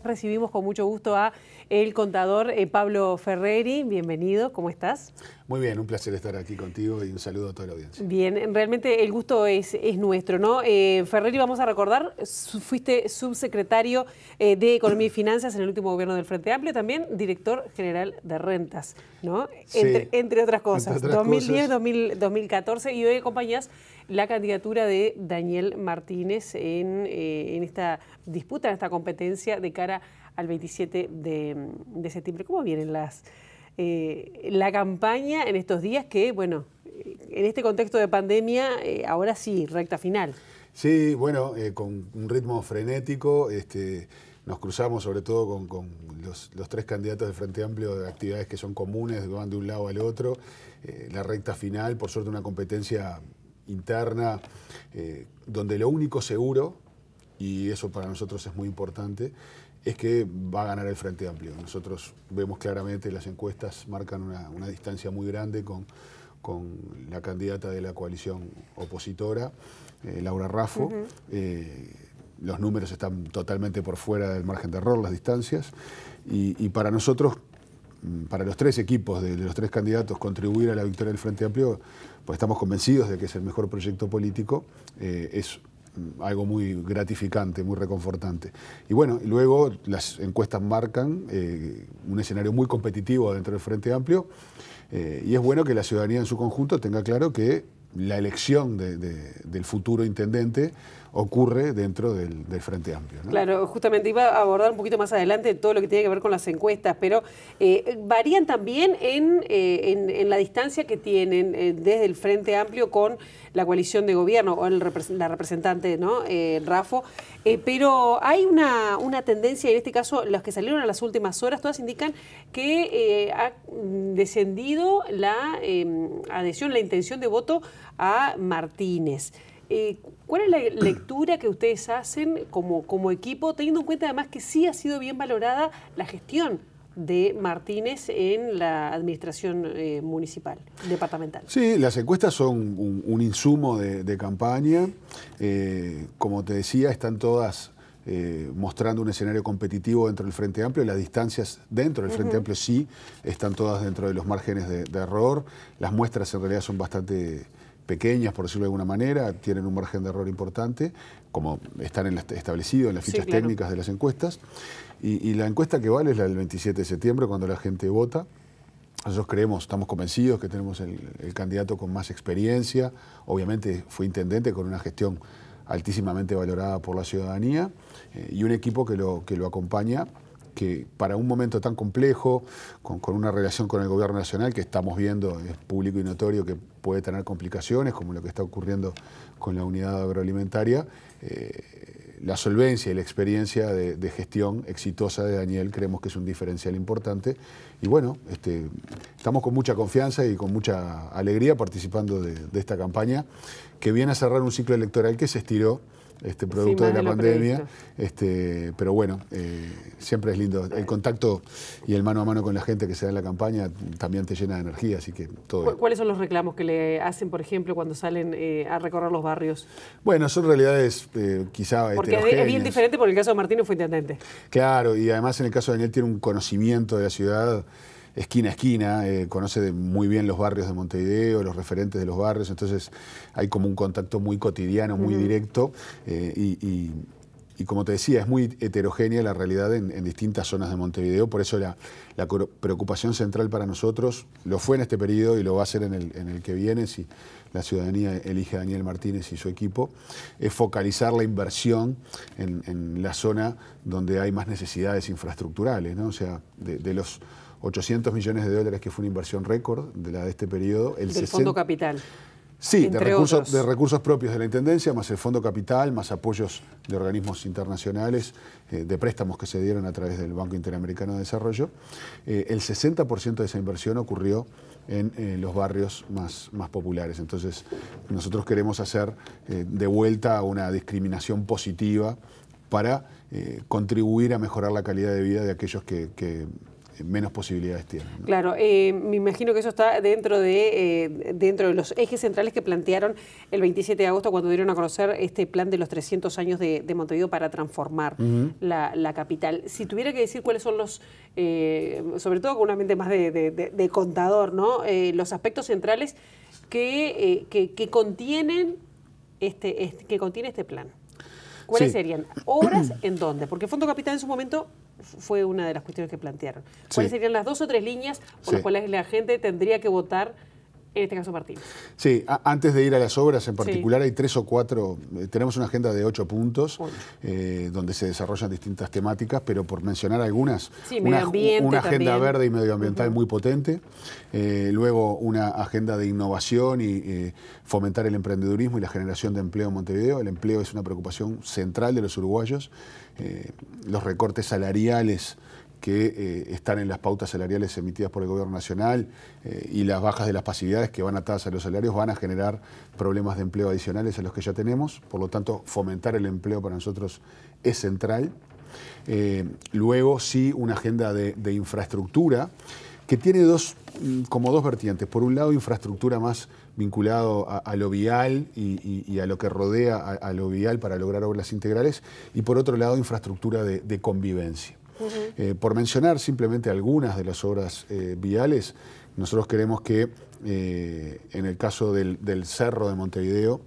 Recibimos con mucho gusto a el contador Pablo Ferreri. Bienvenido, ¿cómo estás? Muy bien, un placer estar aquí contigo y un saludo a toda la audiencia. Bien, realmente el gusto es nuestro, ¿no? Ferreri, vamos a recordar, fuiste subsecretario de Economía y Finanzas en el último gobierno del Frente Amplio, también director general de rentas, ¿no? Sí, entre otras cosas, entre otras 2010, cosas. 2014, y hoy acompañas la candidatura de Daniel Martínez en esta disputa, en esta competencia de cara al 27 de septiembre. ¿Cómo vienen la campaña en estos días que, bueno, en este contexto de pandemia, ahora sí, recta final? Sí, bueno, con un ritmo frenético, nos cruzamos sobre todo con los tres candidatos del Frente Amplio de actividades que son comunes, que van de un lado al otro. La recta final, por suerte una competencia interna, donde lo único seguro, y eso para nosotros es muy importante, es que va a ganar el Frente Amplio. Nosotros vemos claramente, las encuestas marcan una distancia muy grande con la candidata de la coalición opositora, Laura Raffo. Los números están totalmente por fuera del margen de error, las distancias, y para nosotros, para los tres equipos de los tres candidatos, contribuir a la victoria del Frente Amplio, pues estamos convencidos de que es el mejor proyecto político, es algo muy gratificante, muy reconfortante. Y bueno, luego las encuestas marcan un escenario muy competitivo dentro del Frente Amplio, y es bueno que la ciudadanía en su conjunto tenga claro que la elección del futuro intendente ocurre dentro del Frente Amplio, ¿no? Claro, justamente iba a abordar un poquito más adelante todo lo que tiene que ver con las encuestas, pero varían también en la distancia que tienen desde el Frente Amplio con la coalición de gobierno o la representante, ¿no? Raffo, pero hay una tendencia, en este caso los que salieron a las últimas horas, todas indican que ha descendido la adhesión, la intención de voto a Martínez. ¿Cuál es la lectura que ustedes hacen como equipo, teniendo en cuenta además que sí ha sido bien valorada la gestión de Martínez en la administración municipal, departamental? Sí, las encuestas son un insumo de campaña. Como te decía, están todas mostrando un escenario competitivo dentro del Frente Amplio. Las distancias dentro del Frente Amplio sí están todas dentro de los márgenes de error. Las muestras en realidad son bastante pequeñas, por decirlo de alguna manera, tienen un margen de error importante, como están establecido en las fichas técnicas de las encuestas. Y la encuesta que vale es la del 27 de septiembre, cuando la gente vota. Nosotros creemos, estamos convencidos que tenemos el candidato con más experiencia. Obviamente fue intendente con una gestión altísimamente valorada por la ciudadanía, y un equipo que lo acompaña, que para un momento tan complejo, con una relación con el gobierno nacional que estamos viendo, es público y notorio que puede tener complicaciones, como lo que está ocurriendo con la unidad agroalimentaria, la solvencia y la experiencia de gestión exitosa de Daniel creemos que es un diferencial importante. Y bueno, estamos con mucha confianza y con mucha alegría participando de esta campaña, que viene a cerrar un ciclo electoral que se estiró, producto de la pandemia, pero bueno, siempre es lindo. El contacto y el mano a mano con la gente que se da en la campaña también te llena de energía, así que todo bien. ¿Cuáles son los reclamos que le hacen, por ejemplo, cuando salen a recorrer los barrios? Bueno, son realidades quizá porque heterogéneas. Es bien diferente, porque en el caso de Martínez fue intendente. Claro, y además en el caso de Daniel tiene un conocimiento de la ciudad esquina a esquina, conoce muy bien los barrios de Montevideo, los referentes de los barrios, entonces hay como un contacto muy cotidiano, muy directo, y como te decía, es muy heterogénea la realidad en distintas zonas de Montevideo, por eso la preocupación central para nosotros lo fue en este periodo y lo va a ser en el que viene, si la ciudadanía elige a Daniel Martínez y su equipo, es focalizar la inversión en la zona donde hay más necesidades infraestructurales, ¿no? O sea, de los 800 millones de dólares que fue una inversión récord de este periodo, del Fondo Capital. Sí, de recursos propios de la Intendencia, más el Fondo Capital, más apoyos de organismos internacionales, de préstamos que se dieron a través del Banco Interamericano de Desarrollo. El 60% de esa inversión ocurrió en los barrios más populares. Entonces, nosotros queremos hacer de vuelta una discriminación positiva para contribuir a mejorar la calidad de vida de aquellos que menos posibilidades tienen, ¿no? Claro, me imagino que eso está dentro de los ejes centrales que plantearon el 27 de agosto cuando dieron a conocer este plan de los 300 años de Montevideo para transformar la capital. Si tuviera que decir cuáles son los, sobre todo con una mente más de contador, ¿no? Los aspectos centrales que contienen este plan. ¿Cuáles serían? ¿Obras en dónde? Porque Fondo Capital en su momento fue una de las cuestiones que plantearon. ¿Cuáles serían las 2 o 3 líneas por las cuales la gente tendría que votar, en este caso Martínez? Sí, antes de ir a las obras en particular, hay 3 o 4, tenemos una agenda de 8 puntos, donde se desarrollan distintas temáticas, pero por mencionar algunas, una agenda verde y medioambiental muy potente, luego una agenda de innovación y fomentar el emprendedurismo y la generación de empleo en Montevideo. El empleo es una preocupación central de los uruguayos, los recortes salariales que están en las pautas salariales emitidas por el Gobierno Nacional y las bajas de las pasividades que van atadas a los salarios van a generar problemas de empleo adicionales a los que ya tenemos. Por lo tanto, fomentar el empleo para nosotros es central. Luego, sí, una agenda de infraestructura que tiene como dos vertientes. Por un lado, infraestructura más vinculado a lo vial y a lo que rodea a lo vial para lograr obras integrales. Y por otro lado, infraestructura de convivencia. Por mencionar simplemente algunas de las obras viales, nosotros queremos que en el caso del Cerro de Montevideo,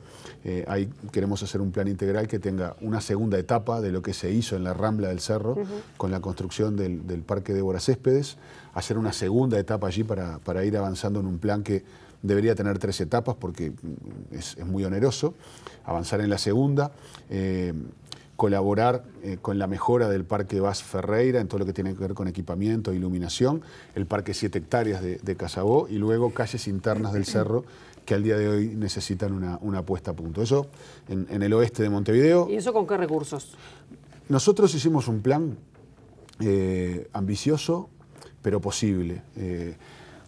ahí queremos hacer un plan integral que tenga una segunda etapa de lo que se hizo en la Rambla del Cerro con la construcción del Parque Débora Céspedes, hacer una segunda etapa allí para ir avanzando en un plan que debería tener 3 etapas porque es muy oneroso, avanzar en la segunda, colaborar con la mejora del Parque Vaz Ferreira en todo lo que tiene que ver con equipamiento e iluminación, el Parque 7 hectáreas de Casabó y luego calles internas del Cerro que al día de hoy necesitan una puesta a punto. Eso en el oeste de Montevideo. ¿Y eso con qué recursos? Nosotros hicimos un plan ambicioso, pero posible,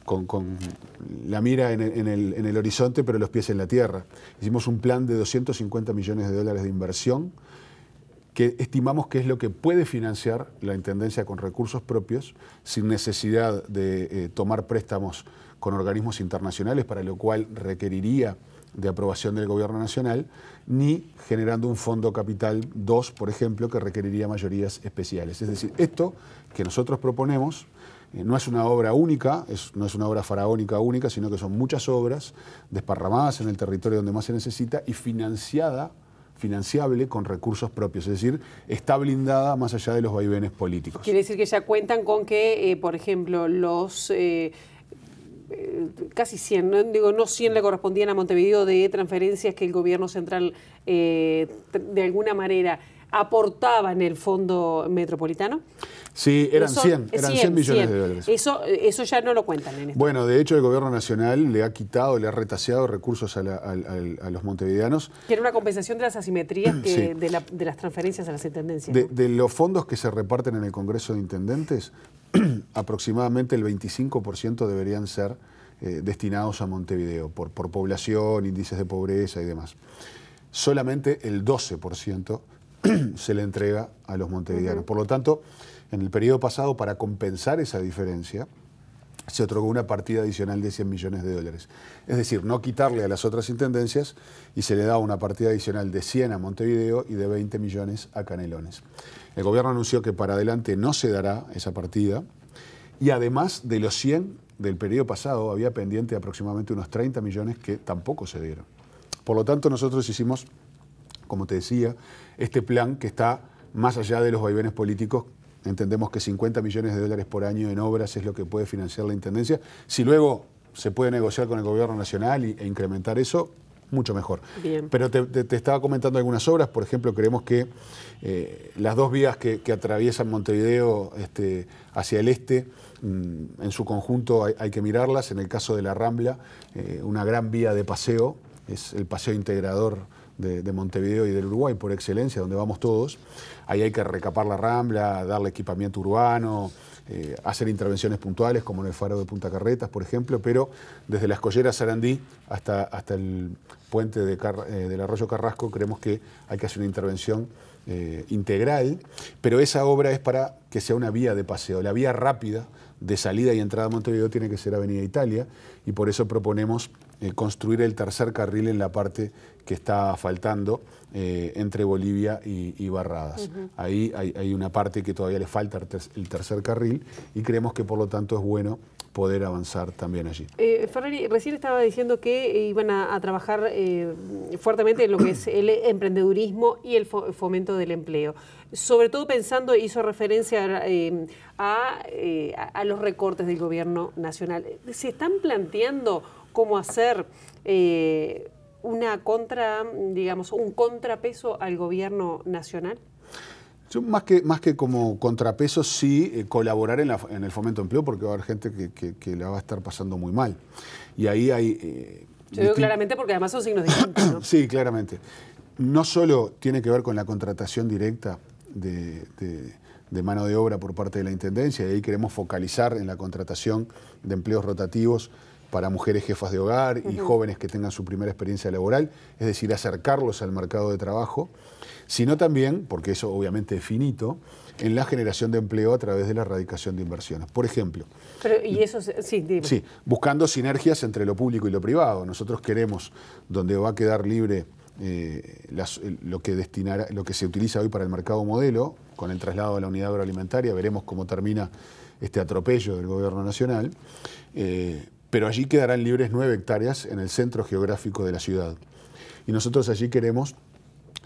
con la mira en el horizonte, pero los pies en la tierra. Hicimos un plan de 250 millones de dólares de inversión, que estimamos que es lo que puede financiar la Intendencia con recursos propios, sin necesidad de tomar préstamos con organismos internacionales, para lo cual requeriría de aprobación del Gobierno Nacional, ni generando un Fondo Capital 2, por ejemplo, que requeriría mayorías especiales. Es decir, esto que nosotros proponemos no es una obra única, no es una obra faraónica única, sino que son muchas obras desparramadas en el territorio donde más se necesita y financiable con recursos propios, es decir, está blindada más allá de los vaivenes políticos. Quiere decir que ya cuentan con que, por ejemplo, los casi 100, no 100 le correspondían a Montevideo de transferencias que el gobierno central de alguna manera aportaba en el fondo metropolitano. Sí, eran 100 millones de dólares. Eso ya no lo cuentan en esto. Bueno, de hecho el Gobierno Nacional le ha quitado, le ha retaseado recursos a los montevideanos. Que era una compensación de las asimetrías de las transferencias a las intendencias. De los fondos que se reparten en el Congreso de Intendentes, aproximadamente el 25% deberían ser destinados a Montevideo, por población, índices de pobreza y demás. Solamente el 12% se le entrega a los montevideanos. Por lo tanto, en el periodo pasado, para compensar esa diferencia, se otorgó una partida adicional de 100 millones de dólares. Es decir, no quitarle a las otras intendencias y se le da una partida adicional de 100 a Montevideo y de 20 millones a Canelones. El gobierno anunció que para adelante no se dará esa partida y además de los 100 del periodo pasado había pendiente aproximadamente unos 30 millones que tampoco se dieron. Por lo tanto, nosotros hicimos, como te decía, este plan que está más allá de los vaivenes políticos. Entendemos que 50 millones de dólares por año en obras es lo que puede financiar la Intendencia. Si luego se puede negociar con el Gobierno Nacional e incrementar eso, mucho mejor. Bien. Pero te estaba comentando algunas obras. Por ejemplo, creemos que las 2 vías que atraviesan Montevideo hacia el este, en su conjunto hay que mirarlas. En el caso de la Rambla, una gran vía de paseo, es el paseo integrador de Montevideo y del Uruguay por excelencia, donde vamos todos. Ahí hay que recapar la Rambla, darle equipamiento urbano, hacer intervenciones puntuales como en el faro de Punta Carretas, por ejemplo, pero desde la Escollera Sarandí hasta el puente del Arroyo Carrasco creemos que hay que hacer una intervención integral, pero esa obra es para que sea una vía de paseo, la vía rápida de salida y entrada a Montevideo tiene que ser Avenida Italia, y por eso proponemos construir el tercer carril en la parte que está faltando entre Bolivia y Barradas. Ahí hay una parte que todavía le falta el tercer carril, y creemos que por lo tanto es bueno poder avanzar también allí. Ferrari, recién estaba diciendo que iban a trabajar fuertemente en lo que es el emprendedurismo y el fomento del empleo. Sobre todo pensando, hizo referencia a los recortes del gobierno nacional. ¿Se están planteando cómo hacer un contrapeso al gobierno nacional? Yo más que como contrapeso, sí colaborar en el fomento de empleo, porque va a haber gente que la va a estar pasando muy mal. Y ahí hay... Yo digo claramente porque además son signos distintos, ¿no? Sí, claramente. No solo tiene que ver con la contratación directa de mano de obra por parte de la Intendencia, y ahí queremos focalizar en la contratación de empleos rotativos para mujeres jefas de hogar y jóvenes que tengan su primera experiencia laboral, es decir, acercarlos al mercado de trabajo, sino también, porque eso obviamente es finito, en la generación de empleo a través de la erradicación de inversiones. Por ejemplo, sí, buscando sinergias entre lo público y lo privado. Nosotros queremos, donde va a quedar libre lo que se utiliza hoy para el mercado modelo, con el traslado a la unidad agroalimentaria, veremos cómo termina este atropello del gobierno nacional, pero allí quedarán libres 9 hectáreas en el centro geográfico de la ciudad. Y nosotros allí queremos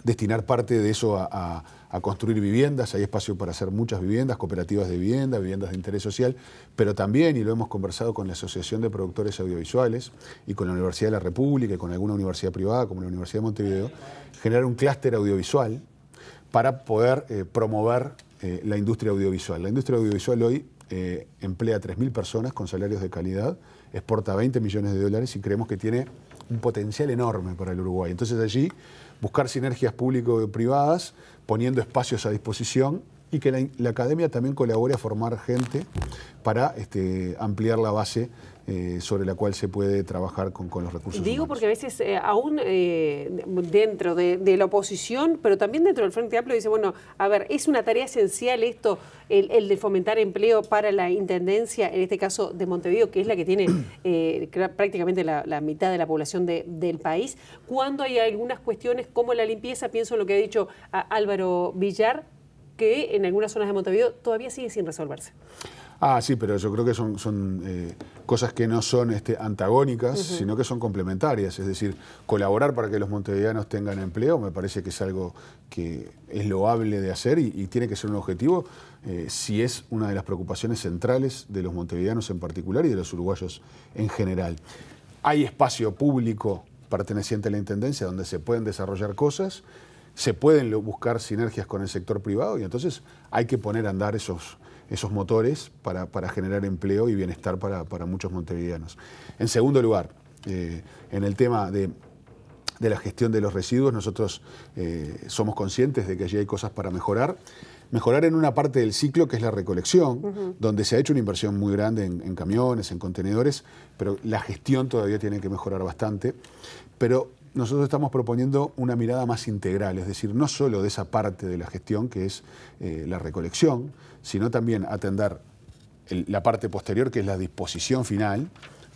destinar parte de eso a construir viviendas. Hay espacio para hacer muchas viviendas, cooperativas de vivienda, viviendas de interés social, pero también, y lo hemos conversado con la Asociación de Productores Audiovisuales y con la Universidad de la República y con alguna universidad privada como la Universidad de Montevideo, generar un clúster audiovisual para poder promover la industria audiovisual. La industria audiovisual hoy emplea a 3.000 personas con salarios de calidad, exporta 20 millones de dólares y creemos que tiene un potencial enorme para el Uruguay. Entonces allí buscar sinergias público-privadas, poniendo espacios a disposición, y que la academia también colabore a formar gente para ampliar la base sobre la cual se puede trabajar con los recursos humanos. Porque a veces aún dentro de la oposición, pero también dentro del Frente Amplio, dice, bueno, a ver, es una tarea esencial esto, el de fomentar empleo para la Intendencia, en este caso de Montevideo, que es la que tiene prácticamente la mitad de la población del país, cuando hay algunas cuestiones como la limpieza, pienso en lo que ha dicho Álvaro Villar, que en algunas zonas de Montevideo todavía sigue sin resolverse. Sí, pero yo creo que son cosas que no son antagónicas, sino que son complementarias. Es decir, colaborar para que los montevideanos tengan empleo me parece que es algo que es loable de hacer y tiene que ser un objetivo, si es una de las preocupaciones centrales de los montevideanos en particular y de los uruguayos en general. Hay espacio público perteneciente a la Intendencia donde se pueden desarrollar cosas, se pueden buscar sinergias con el sector privado, y entonces hay que poner a andar esos motores para generar empleo y bienestar para muchos montevideanos. En segundo lugar, en el tema de la gestión de los residuos, nosotros somos conscientes de que allí hay cosas para mejorar. Mejorar en una parte del ciclo que es la recolección, donde se ha hecho una inversión muy grande en camiones, en contenedores, pero la gestión todavía tiene que mejorar bastante. Pero nosotros estamos proponiendo una mirada más integral, es decir, no solo de esa parte de la gestión que es la recolección, sino también atender la parte posterior, que es la disposición final,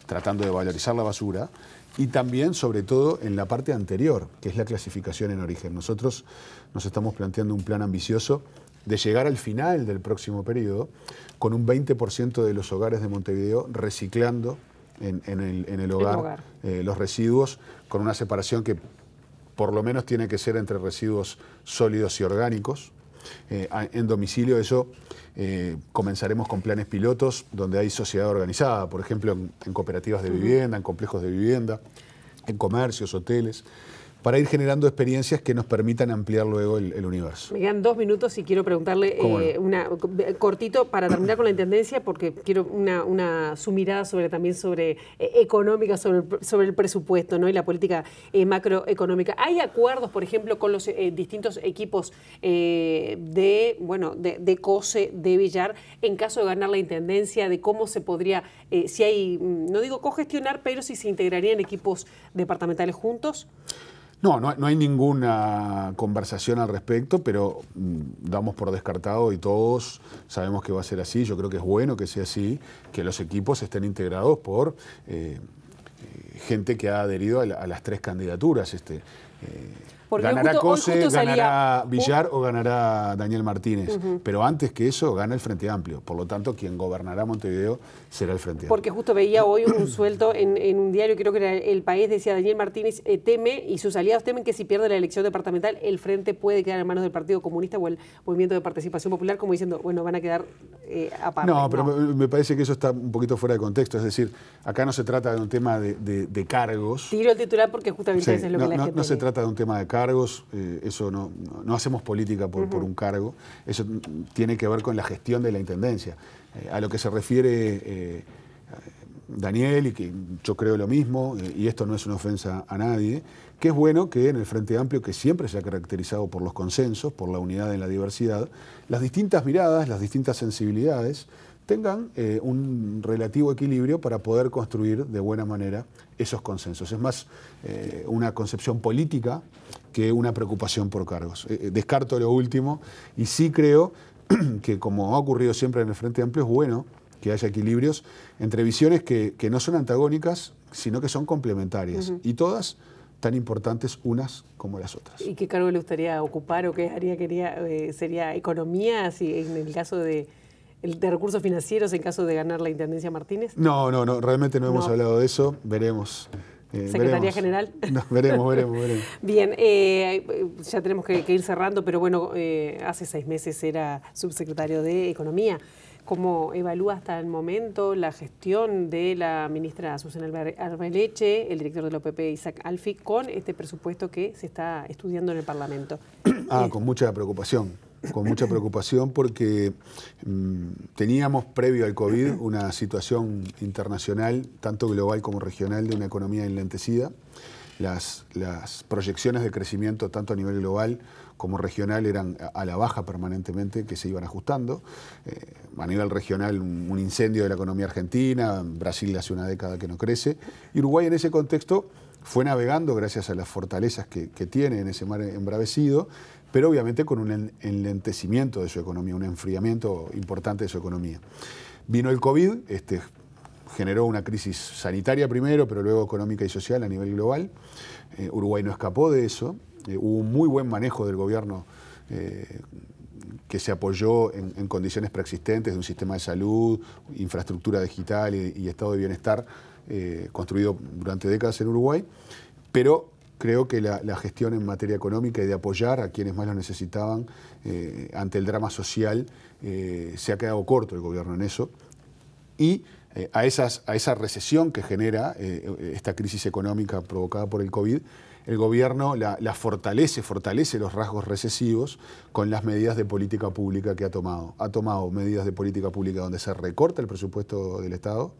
tratando de valorizar la basura, y también, sobre todo, en la parte anterior, que es la clasificación en origen. Nosotros nos estamos planteando un plan ambicioso de llegar al final del próximo periodo con un 20% de los hogares de Montevideo reciclando en el hogar los residuos, con una separación que por lo menos tiene que ser entre residuos sólidos y orgánicos. En domicilio eso comenzaremos con planes pilotos donde hay sociedad organizada, por ejemplo en cooperativas de vivienda, en complejos de vivienda, en comercios, hoteles, para ir generando experiencias que nos permitan ampliar luego el universo. Me quedan 2 minutos y quiero preguntarle cortito para terminar con la Intendencia, porque quiero su mirada también sobre económica, sobre el presupuesto, ¿no? Y la política macroeconómica. ¿Hay acuerdos, por ejemplo, con los distintos equipos de COSE, de Villar, en caso de ganar la Intendencia, de cómo se podría, si hay, no digo cogestionar, pero si se integrarían equipos departamentales juntos? No hay ninguna conversación al respecto, pero damos por descartado y todos sabemos que va a ser así. Yo creo que es bueno que sea así, que los equipos estén integrados por gente que ha adherido a las tres candidaturas. Ganará Cose, ganará Villar o ganará Daniel Martínez. Pero antes que eso, gana el Frente Amplio. Por lo tanto, quien gobernará Montevideo será el Frente Amplio. Porque justo veía hoy un suelto en un diario, creo que era El País, decía Daniel Martínez teme y sus aliados temen que si pierde la elección departamental, el Frente puede quedar en manos del Partido Comunista o el Movimiento de Participación Popular, como diciendo, bueno, van a quedar aparte. No, pero me parece que eso está un poquito fuera de contexto. Es decir, acá no se trata de un tema de cargos. Tiro el titular porque justamente eso es lo que la gente... No se trata de un tema de cargos. Eso no hacemos política por un cargo, eso tiene que ver con la gestión de la intendencia. A lo que se refiere Daniel, y que yo creo lo mismo, y esto no es una ofensa a nadie, que es bueno que en el Frente Amplio, que siempre se ha caracterizado por los consensos, por la unidad en la diversidad, las distintas miradas, las distintas sensibilidades tengan un relativo equilibrio para poder construir de buena manera esos consensos. Es más una concepción política que una preocupación por cargos. Descarto lo último y sí creo que, como ha ocurrido siempre en el Frente Amplio, es bueno que haya equilibrios entre visiones que no son antagónicas, sino que son complementarias, y todas tan importantes unas como las otras. ¿Y qué cargo le gustaría ocupar o qué haría? ¿Sería economía, si en el caso de recursos financieros, en caso de ganar la Intendencia Martínez? No, realmente no hemos hablado de eso, veremos. ¿Secretaría General? No, veremos. Bien, ya tenemos que ir cerrando, pero bueno, hace 6 meses era subsecretario de Economía. ¿Cómo evalúa hasta el momento la gestión de la ministra Susana Arbeleche, el director de la OPP Isaac Alfi, con este presupuesto que se está estudiando en el Parlamento? Con mucha preocupación. Con mucha preocupación porque teníamos previo al COVID una situación internacional, tanto global como regional, de una economía enlentecida. Las proyecciones de crecimiento, tanto a nivel global como regional, eran a la baja permanentemente, que se iban ajustando. A nivel regional, un incendio de la economía argentina, Brasil hace una década que no crece, y Uruguay en ese contexto fue navegando gracias a las fortalezas que tiene en ese mar embravecido, pero obviamente con un enlentecimiento de su economía, un enfriamiento importante de su economía. Vino el COVID, generó una crisis sanitaria primero, pero luego económica y social a nivel global. Uruguay no escapó de eso. Hubo un muy buen manejo del gobierno que se apoyó en condiciones preexistentes de un sistema de salud, infraestructura digital y estado de bienestar construido durante décadas en Uruguay, pero creo que la gestión en materia económica y de apoyar a quienes más lo necesitaban ante el drama social se ha quedado corto el gobierno en eso. Y a esa recesión que genera esta crisis económica provocada por el COVID, el gobierno la fortalece los rasgos recesivos con las medidas de política pública que ha tomado. Ha tomado medidas de política pública donde se recorta el presupuesto del Estado,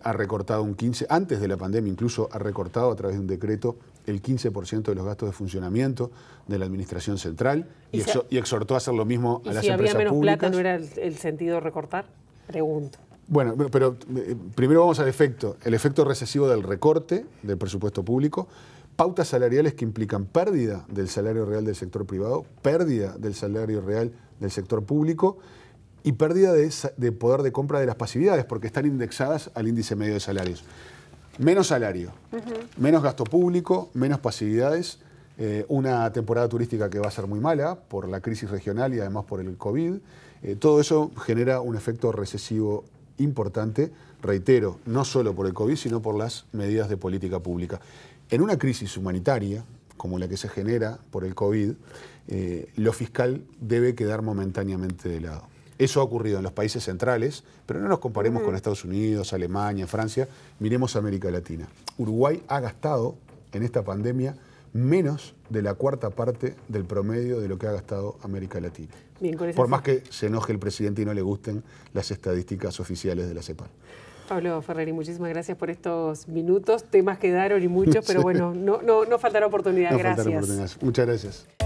ha recortado un 15%, antes de la pandemia incluso ha recortado a través de un decreto el 15% de los gastos de funcionamiento de la Administración Central y exhortó a hacer lo mismo a las empresas públicas. ¿Y si había menos plata no era el sentido de recortar? Pregunto. Bueno, pero primero vamos al efecto. El efecto recesivo del recorte del presupuesto público, pautas salariales que implican pérdida del salario real del sector privado, pérdida del salario real del sector público y pérdida de poder de compra de las pasividades, porque están indexadas al índice medio de salarios. Menos salario, menos gasto público, menos pasividades, una temporada turística que va a ser muy mala por la crisis regional y además por el COVID. Todo eso genera un efecto recesivo importante, reitero, no solo por el COVID, sino por las medidas de política pública. En una crisis humanitaria, como la que se genera por el COVID, lo fiscal debe quedar momentáneamente de lado. Eso ha ocurrido en los países centrales, pero no nos comparemos con Estados Unidos, Alemania, Francia, miremos a América Latina. Uruguay ha gastado en esta pandemia menos de la cuarta parte del promedio de lo que ha gastado América Latina. Bien, por más que se enoje el presidente y no le gusten las estadísticas oficiales de la CEPAL. Pablo Ferreri, muchísimas gracias por estos minutos. Temas quedaron y muchos, pero bueno, no faltará oportunidad. Gracias. Muchas gracias.